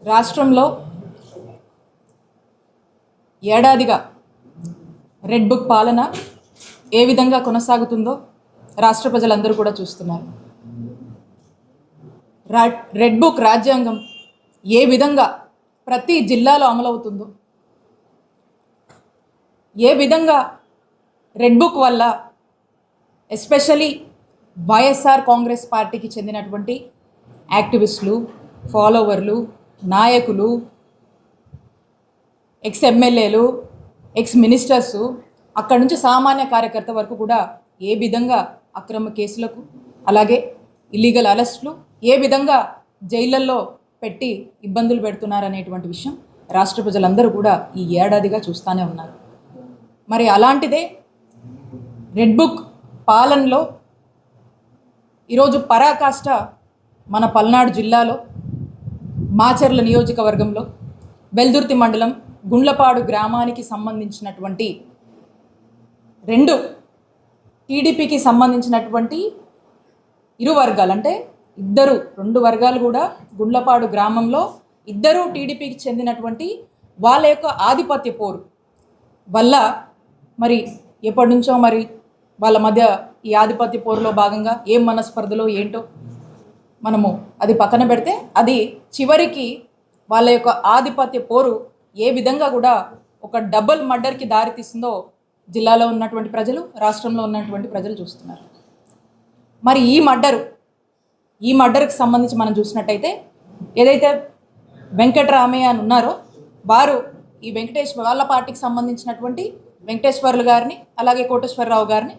రాష్ట్రంలో ఏడాదిగా red book పాలన ఏ విధంగా కొనసాగుతుందో రాష్ట్ర ప్రజలందరూ కూడా చూస్తున్నారు. రెడ్ బుక్ రాజ్యాంగం ఏ విధంగా ప్రతి జిల్లాలో అమలవుతుందో, ఏ విధంగా రెడ్ బుక్ వల్ల ఎస్పెషలీ వైఎస్ఆర్ కాంగ్రెస్ పార్టీకి చెందినటువంటి యాక్టివిస్టులు, ఫాలోవర్లు, నాయకులు, ఎక్స్ ఎమ్మెల్యేలు, ఎక్స్ మినిస్టర్సు, అక్కడి నుంచి సామాన్య కార్యకర్త వరకు కూడా ఏ విధంగా అక్రమ కేసులకు, అలాగే ఇల్లీగల్ అరెస్టులు, ఏ విధంగా జైళ్ళల్లో పెట్టి ఇబ్బందులు పెడుతున్నారనేటువంటి విషయం రాష్ట్ర ప్రజలందరూ కూడా ఈ ఏడాదిగా చూస్తూనే ఉన్నారు. మరి అలాంటిదే రెడ్ బుక్ పాలనలో ఈరోజు పరాకాష్ట మన పల్నాడు జిల్లాలో మాచర్ల నియోజకవర్గంలో వెల్దుర్తి మండలం గుండ్లపాడు గ్రామానికి సంబంధించినటువంటి రెండు టీడీపీకి సంబంధించినటువంటి ఇరు వర్గాలు, అంటే రెండు వర్గాలు కూడా గుండ్లపాడు గ్రామంలో ఇద్దరు టీడీపీకి చెందినటువంటి వాళ్ళ యొక్క ఆధిపత్య పోరు వల్ల మరి ఎప్పటి నుంచో మరి వాళ్ళ మధ్య ఈ ఆధిపత్య పోరులో భాగంగా ఏం మనస్పర్ధలో ఏంటో మనము అది పక్కన పెడితే, అది చివరికి వాళ్ళ యొక్క ఆధిపత్య పోరు ఏ విధంగా కూడా ఒక డబుల్ మర్డర్కి దారితీస్తుందో జిల్లాలో ఉన్నటువంటి ప్రజలు, రాష్ట్రంలో ఉన్నటువంటి ప్రజలు చూస్తున్నారు. మరి ఈ మర్డర్కి సంబంధించి మనం చూసినట్టయితే ఏదైతే వెంకటరామయ్య అని ఉన్నారో వారు ఈ వాళ్ళ పార్టీకి సంబంధించినటువంటి వెంకటేశ్వర్లు గారిని, అలాగే కోటేశ్వరరావు గారిని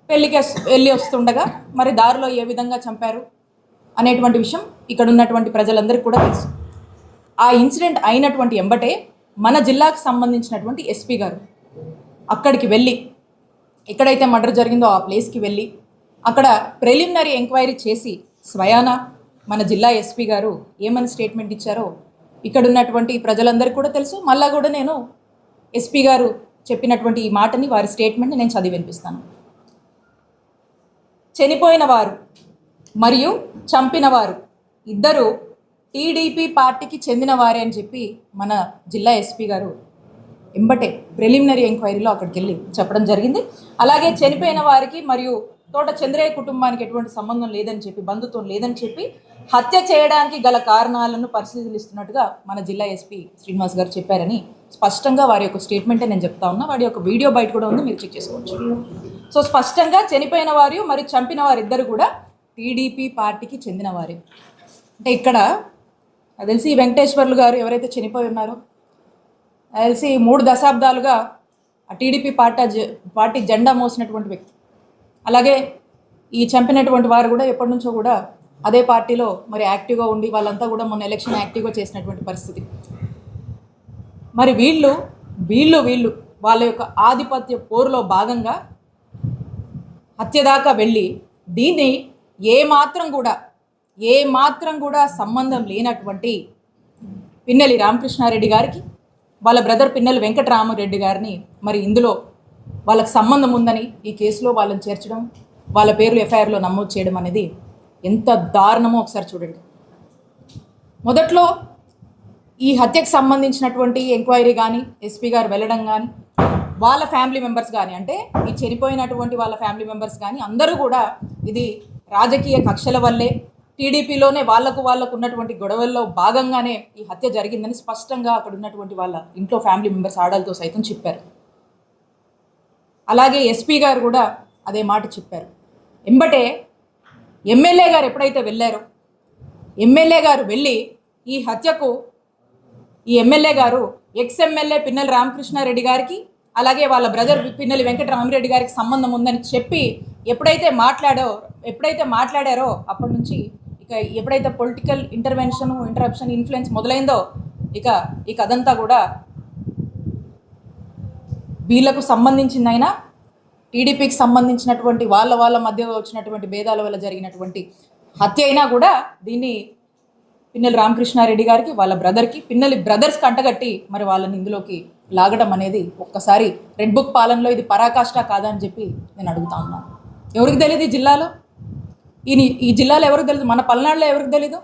పెళ్ళికి వెళ్ళి వస్తుండగా మరి దారిలో ఏ విధంగా చంపారు అనేటువంటి విషయం ఇక్కడ ఉన్నటువంటి ప్రజలందరికీ కూడా తెలుసు. ఆ ఇన్సిడెంట్ అయినటువంటి ఎంబటే మన జిల్లాకు సంబంధించినటువంటి ఎస్పీ గారు అక్కడికి వెళ్ళి, ఎక్కడైతే మర్డర్ జరిగిందో ఆ ప్లేస్కి వెళ్ళి అక్కడ ప్రిలిమినరీ ఎంక్వైరీ చేసి స్వయాన మన జిల్లా ఎస్పీ గారు ఏమని స్టేట్మెంట్ ఇచ్చారో ఇక్కడ ఉన్నటువంటి ప్రజలందరికీ కూడా తెలుసు. మళ్ళా కూడా నేను ఎస్పీ గారు చెప్పినటువంటి ఈ మాటని, వారి స్టేట్మెంట్ని నేను చదివి వినిపిస్తాను. చనిపోయిన వారు మరియు చంపిన వారు ఇద్దరు టీడీపీ పార్టీకి చెందిన వారే అని చెప్పి మన జిల్లా ఎస్పీ గారు ఎంబటే ప్రిలిమినరీ ఎంక్వైరీలో అక్కడికి వెళ్ళి చెప్పడం జరిగింది. అలాగే చనిపోయిన వారికి మరియు తోట చంద్రయ్య కుటుంబానికి ఎటువంటి సంబంధం లేదని చెప్పి, బంధుత్వం లేదని చెప్పి హత్య చేయడానికి గల కారణాలను పరిశీలిస్తున్నట్టుగా మన జిల్లా ఎస్పీ శ్రీనివాస్ గారు చెప్పారని స్పష్టంగా వారి యొక్క స్టేట్మెంటే నేను చెప్తా ఉన్నా. వాడి యొక్క వీడియో బయట కూడా ఉంది, మీరు చెక్ చేసుకోవచ్చు. సో స్పష్టంగా చనిపోయిన వారు మరియు చంపిన వారిద్దరు కూడా టీడీపీ పార్టీకి చెందిన వారే. అంటే ఇక్కడ నాకు తెలిసి వెంకటేశ్వర్లు గారు ఎవరైతే చనిపోయి ఉన్నారో, నాకు తెలిసి 3 దశాబ్దాలుగా ఆ టీడీపీ పార్టీ జెండా మోసినటువంటి వ్యక్తి. అలాగే ఈ చంపినటువంటి వారు కూడా ఎప్పటి నుంచో కూడా అదే పార్టీలో మరి యాక్టివ్గా ఉండి వాళ్ళంతా కూడా మొన్న ఎలక్షన్ యాక్టివ్గా చేసినటువంటి పరిస్థితి. మరి వీళ్ళు వాళ్ళ యొక్క ఆధిపత్య పోరులో భాగంగా హత్య దాకా వెళ్ళి దీన్ని ఏమాత్రం కూడా సంబంధం లేనటువంటి పిన్నెల్లి రామకృష్ణారెడ్డి గారికి, వాళ్ళ బ్రదర్ పిన్నెల్లి వెంకటరామరెడ్డి గారిని మరి ఇందులో వాళ్ళకి సంబంధం ఉందని ఈ కేసులో వాళ్ళని చేర్చడం, వాళ్ళ పేర్లు ఎఫ్ఐఆర్లో నమోదు చేయడం అనేది ఎంత దారుణమో ఒకసారి చూడండి. మొదట్లో ఈ హత్యకు సంబంధించినటువంటి ఎంక్వైరీ కానీ, ఎస్పీ గారు వెళ్ళడం కానీ, వాళ్ళ ఫ్యామిలీ మెంబర్స్ కానీ, అంటే ఈ చనిపోయినటువంటి వాళ్ళ ఫ్యామిలీ మెంబర్స్ కానీ అందరూ కూడా ఇది రాజకీయ కక్షల వల్లే, టీడీపీలోనే వాళ్ళకు ఉన్నటువంటి గొడవల్లో భాగంగానే ఈ హత్య జరిగిందని స్పష్టంగా అక్కడ ఉన్నటువంటి వాళ్ళ ఇంట్లో ఫ్యామిలీ మెంబర్స్ ఆడలతో సైతం చెప్పారు. అలాగే ఎస్పీ గారు కూడా అదే మాట చెప్పారు. ఎంబటే ఎమ్మెల్యే గారు ఎప్పుడైతే వెళ్ళారో, ఎమ్మెల్యే గారు వెళ్ళి ఈ హత్యకు ఈ ఎమ్మెల్యే గారు ఎక్స్ ఎమ్మెల్యే పిన్నెల్లి రామకృష్ణారెడ్డి గారికి, అలాగే వాళ్ళ బ్రదర్ పిన్నెల్లి వెంకటరామరెడ్డి గారికి సంబంధం ఉందని చెప్పి ఎప్పుడైతే మాట్లాడారో అప్పటి నుంచి ఇక ఎప్పుడైతే పొలిటికల్ ఇంటరప్షన్ ఇన్ఫ్లుయెన్స్ మొదలైందో ఇక ఈ కథంతా కూడా వీళ్ళకు సంబంధించిందైనా, టీడీపీకి సంబంధించినటువంటి వాళ్ళ మధ్య వచ్చినటువంటి భేదాల వల్ల జరిగినటువంటి హత్య అయినా కూడా దీన్ని పిన్నెల్లి రామకృష్ణారెడ్డి గారికి, వాళ్ళ బ్రదర్కి, పిన్నెల్లి బ్రదర్స్కి అంటగట్టి మరి వాళ్ళని ఇందులోకి లాగడం అనేది ఒక్కసారి రెడ్ బుక్ పాలనలో ఇది పరాకాష్ట కాదా అని చెప్పి నేను అడుగుతా ఉన్నాను. ఎవరికి తెలియదు ఈ జిల్లాలో? ఈ జిల్లాలో ఎవరికి తెలియదు, మన పల్నాడులో ఎవరికి తెలీదు?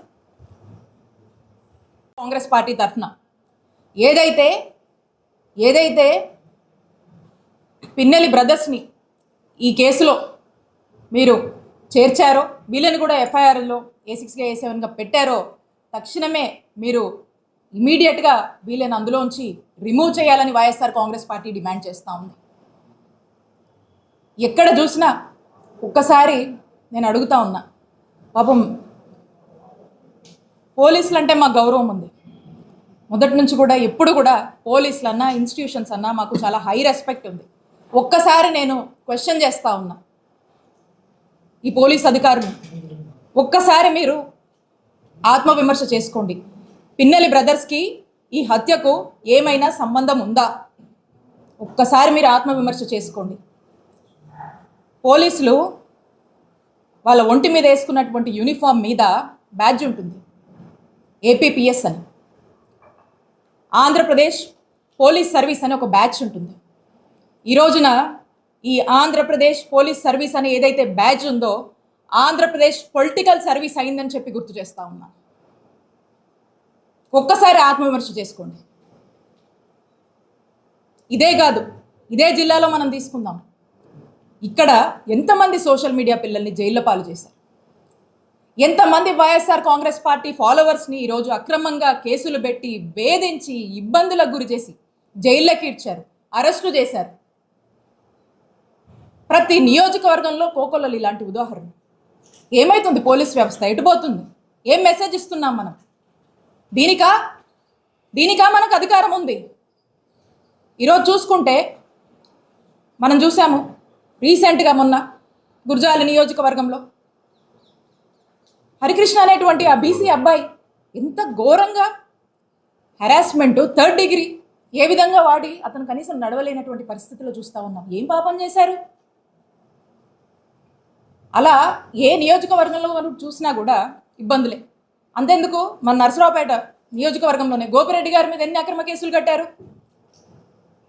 కాంగ్రెస్ పార్టీ తరఫున ఏదైతే పిన్నెల్లి బ్రదర్స్ని ఈ కేసులో మీరు చేర్చారో, వీళ్ళని కూడా ఎఫ్ఐఆర్లో A6గా A7గా పెట్టారో, తక్షణమే మీరు ఇమీడియట్గా వీళ్ళని అందులోంచి రిమూవ్ చేయాలని వైఎస్ఆర్ కాంగ్రెస్ పార్టీ డిమాండ్ చేస్తూ ఉంది. ఎక్కడ చూసినా ఒక్కసారి నేను అడుగుతా ఉన్నా, పాపం పోలీసులు అంటే మాకు గౌరవం ఉంది, మొదటి నుంచి కూడా ఎప్పుడు కూడా పోలీసులు అన్నా ఇన్స్టిట్యూషన్స్ అన్నా మాకు చాలా హై రెస్పెక్ట్ ఉంది. ఒక్కసారి నేను క్వశ్చన్ చేస్తూ ఉన్నా ఈ పోలీస్ అధికారులు, ఒక్కసారి మీరు ఆత్మవిమర్శ చేసుకోండి. పిన్నెల్లి బ్రదర్స్కి ఈ హత్యకు ఏమైనా సంబంధం ఉందా? ఒక్కసారి మీరు ఆత్మవిమర్శ చేసుకోండి. పోలీసులు వాళ్ళ ఒంటి మీద వేసుకున్నటువంటి యూనిఫామ్ మీద బ్యాడ్జ్ ఉంటుంది, APPS అని. ఆంధ్రప్రదేశ్ పోలీస్ సర్వీస్ అని ఒక బ్యాడ్జ్ ఉంటుంది. ఈ రోజున ఈ ఆంధ్రప్రదేశ్ పోలీస్ సర్వీస్ అని ఏదైతే బ్యాడ్జ్ ఉందో, ఆంధ్రప్రదేశ్ పొలిటికల్ సర్వీస్ అయిందని చెప్పి గుర్తు చేస్తూ ఉన్నా. ఒక్కసారి ఆత్మవిమర్శ చేసుకోండి. ఇదే కాదు, ఇదే జిల్లాలో మనం తీసుకుందాం, ఇక్కడ ఎంతమంది సోషల్ మీడియా పిల్లల్ని జైల్లో పాలు చేశారు, ఎంతమంది వైఎస్ఆర్ కాంగ్రెస్ పార్టీ ఫాలోవర్స్ని ఈరోజు అక్రమంగా కేసులు పెట్టి వేధించి ఇబ్బందులకు గురి చేసి జైల్లోకి ఇచ్చారు, అరెస్టు చేశారు. ప్రతి నియోజకవర్గంలో కోకొల్లలు ఇలాంటి ఉదాహరణ. ఏమవుతుంది పోలీస్ వ్యవస్థ? ఎటుపోతుంది? ఏం మెసేజ్ ఇస్తున్నాం మనం? దీనికా మనకు అధికారం ఉంది? ఈరోజు చూసుకుంటే మనం చూసాము రీసెంట్గా మొన్న గుర్జాల నియోజకవర్గంలో హరికృష్ణ అనేటువంటి ఆ బీసీ అబ్బాయి ఎంత ఘోరంగా హెరాస్మెంటు, 3rd డిగ్రీ ఏ విధంగా వాడి అతను కనీసం నడవలేనటువంటి పరిస్థితిలో చూస్తూ ఉన్నాం. ఏం పాపం చేశారు? అలా ఏ నియోజకవర్గంలో చూసినా కూడా ఇబ్బందులే. అంతెందుకు, మన నరసరావుపేట నియోజకవర్గంలోనే గోపిరెడ్డి గారి మీద ఎన్ని అక్రమ కేసులు కట్టారు.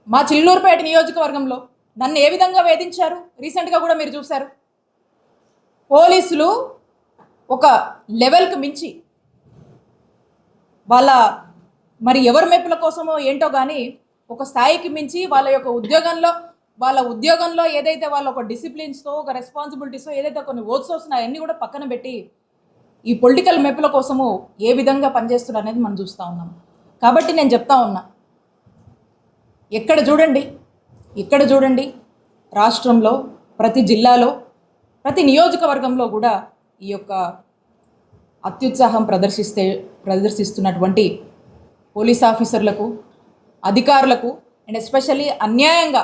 మా చిల్లూరుపేట నియోజకవర్గంలో నన్ను ఏ విధంగా వేధించారు రీసెంట్గా కూడా మీరు చూశారు. పోలీసులు ఒక లెవెల్కి మించి వాళ్ళ మరి ఎవరి మెప్పుల కోసమో ఏంటో కానీ ఒక స్థాయికి మించి వాళ్ళ ఉద్యోగంలో ఏదైతే వాళ్ళ ఒక డిసిప్లిన్స్తో, ఒక రెస్పాన్సిబిలిటీస్తో ఏదైతే కొన్ని ఓట్స్ వస్తున్నాయో అన్నీ కూడా పక్కన పెట్టి ఈ పొలిటికల్ మెప్పుల కోసము ఏ విధంగా పనిచేస్తున్నారు అనేది మనం చూస్తూ ఉన్నాం. కాబట్టి నేను చెప్తా ఉన్నా, ఎక్కడ చూడండి రాష్ట్రంలో ప్రతి జిల్లాలో ప్రతి నియోజకవర్గంలో కూడా ఈ యొక్క అత్యుత్సాహం ప్రదర్శిస్తున్నటువంటి పోలీస్ ఆఫీసర్లకు, అధికారులకు అండ్ ఎస్పెషల్లీ అన్యాయంగా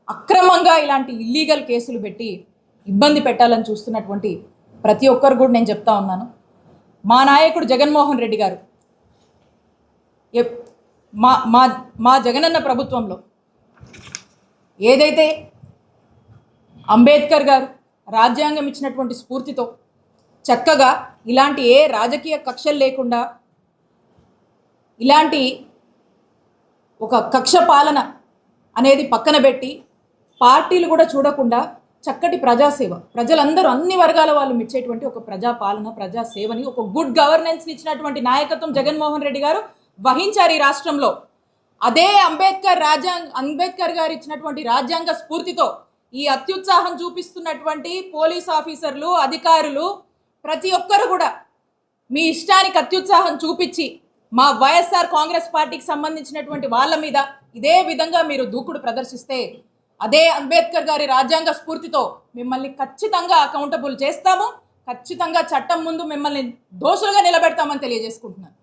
అక్రమంగా ఇలాంటి ఇల్లీగల్ కేసులు పెట్టి ఇబ్బంది పెట్టాలని చూస్తున్నటువంటి ప్రతి ఒక్కరు కూడా నేను చెప్తా ఉన్నాను, మా నాయకుడు జగన్మోహన్ రెడ్డి గారు మా జగనన్న ప్రభుత్వంలో ఏదైతే అంబేద్కర్ గారు రాజ్యాంగం ఇచ్చినటువంటి స్ఫూర్తితో చక్కగా ఇలాంటి ఏ రాజకీయ కక్షలు లేకుండా, ఇలాంటి ఒక కక్ష పాలన అనేది పక్కన పెట్టి పార్టీలు కూడా చూడకుండా చక్కటి ప్రజాసేవ, ప్రజలందరూ అన్ని వర్గాల వాళ్ళు మెచ్చేటువంటి ఒక ప్రజాపాలన, ప్రజాసేవని, ఒక గుడ్ గవర్నెన్స్ని ఇచ్చినటువంటి నాయకత్వం జగన్మోహన్ రెడ్డి గారు వహించారు ఈ రాష్ట్రంలో. అదే అంబేద్కర్ గారు ఇచ్చినటువంటి రాజ్యాంగ స్ఫూర్తితో ఈ అత్యుత్సాహం చూపిస్తున్నటువంటి పోలీస్ ఆఫీసర్లు, అధికారులు ప్రతి ఒక్కరు కూడా మీ ఇష్టానికి అత్యుత్సాహం చూపించి మా వైఎస్ఆర్ కాంగ్రెస్ పార్టీకి సంబంధించినటువంటి వాళ్ళ మీద ఇదే విధంగా మీరు దూకుడు ప్రదర్శిస్తే అదే అంబేద్కర్ గారి రాజ్యాంగ స్ఫూర్తితో మిమ్మల్ని ఖచ్చితంగా అకౌంటబుల్ చేస్తాము, ఖచ్చితంగా చట్టం ముందు మిమ్మల్ని దోషులుగా నిలబెడతామని తెలియజేసుకుంటున్నాను.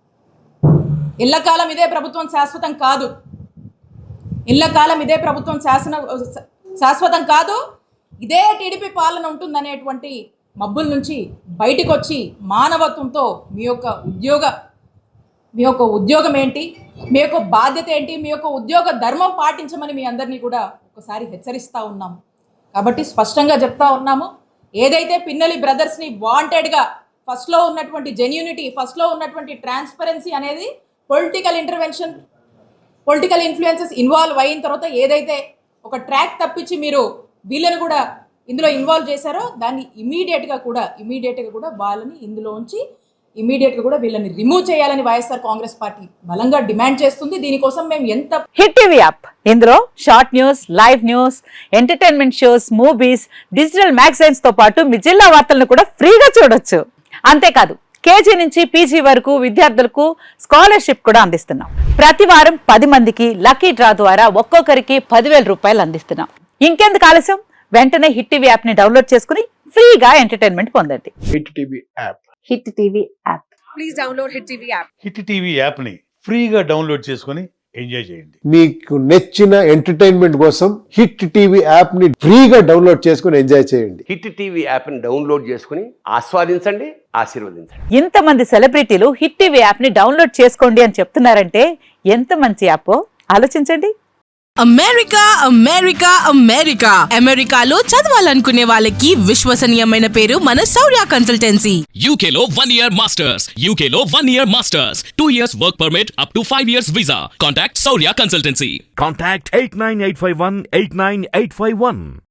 ఎల్లకాలం ఇదే ప్రభుత్వం శాశ్వతం కాదు, ఇదే ప్రభుత్వం శాశ్వతం కాదు. ఇదే టీడీపీ పాలన ఉంటుందనేటువంటి మబ్బుల నుంచి బయటకు వచ్చి మానవత్వంతో మీ యొక్క ఉద్యోగం ఏంటి, మీ యొక్క బాధ్యత ఏంటి, మీ యొక్క ఉద్యోగ ధర్మం పాటించమని మీ అందరినీ కూడా ఒకసారి హెచ్చరిస్తూ ఉన్నాము. కాబట్టి స్పష్టంగా చెప్తా ఉన్నాము, ఏదైతే పిన్నెల్లి బ్రదర్స్ని వాంటెడ్గా ఫస్ట్లో ఉన్నటువంటి జెన్యూనిటీ, ఫస్ట్లో ఉన్నటువంటి ట్రాన్స్పరెన్సీ అనేది political intervention, political influences involve అయిన తర్వాత ఏదైతే ఒక ట్రాక్ తప్పించి మీరు వీళ్ళని కూడా ఇందులో ఇన్వాల్వ్ చేశారో దాన్ని ఇమీడియట్గా కూడా వాళ్ళని ఇందులోంచి ఇమీడియట్గా కూడా వీళ్ళని రిమూవ్ చేయాలని వైఎస్ఆర్ కాంగ్రెస్ పార్టీ బలంగా డిమాండ్ చేస్తుంది. దీనికోసం మేము ఎంత హిట్ టీవీ యాప్ ఇందులో short news, live news, entertainment shows, movies, digital magazines తో పాటు మీ జిల్లా వార్తలను కూడా ఫ్రీగా చూడొచ్చు. అంతేకాదు కేజీ నుంచి పీజీ వరకు విద్యార్థులకు స్కాలర్షిప్ కూడా అందిస్తున్నాం. ప్రతి వారం 10 మందికి లక్కీ డ్రా ద్వారా ఒక్కొక్కరికి 10,000 రూపాయలు అందిస్తున్నాం. ఇంకెందుకు ఆలస్యం, వెంటనే హిట్ టీవీ యాప్ ని డౌన్లోడ్ చేసుకుని ఫ్రీగా ఎంటర్టైన్మెంట్ పొందండి. Hit TV app. Hit TV app. Please download Hit TV app. Hit TV యాప్ని ఫ్రీగా డౌన్లోడ్ చేసుకొని ఎంజాయ్ చేయండి. మీకు నచ్చిన ఎంటర్టైన్మెంట్ కోసం హిట్ టీవీ యాప్ ని ఫ్రీగా డౌన్లోడ్ చేసుకుని ఎంజాయ్ చేయండి. హిట్ టీవీ యాప్ని డౌన్లోడ్ చేసుకుని ఆస్వాదించండి, ఆశీర్వదించండి. ఇంతమంది సెలబ్రిటీలు హిట్ టీవీ యాప్ ని డౌన్లోడ్ చేసుకోండి అని చెప్తున్నారంటే ఎంత మంచి యాప్ ఆలోచించండి. అమెరికా అమెరికాలో చదవాలనుకునే వాళ్ళకి విశ్వసనీయమైన పేరు మన శౌర్య కన్సల్టెన్సీ. UK లో 1 year masters. UK లో 1 year masters. 2 years work permit up to 5 years visa. Contact Saurya Consultancy. Contact 89851 89851.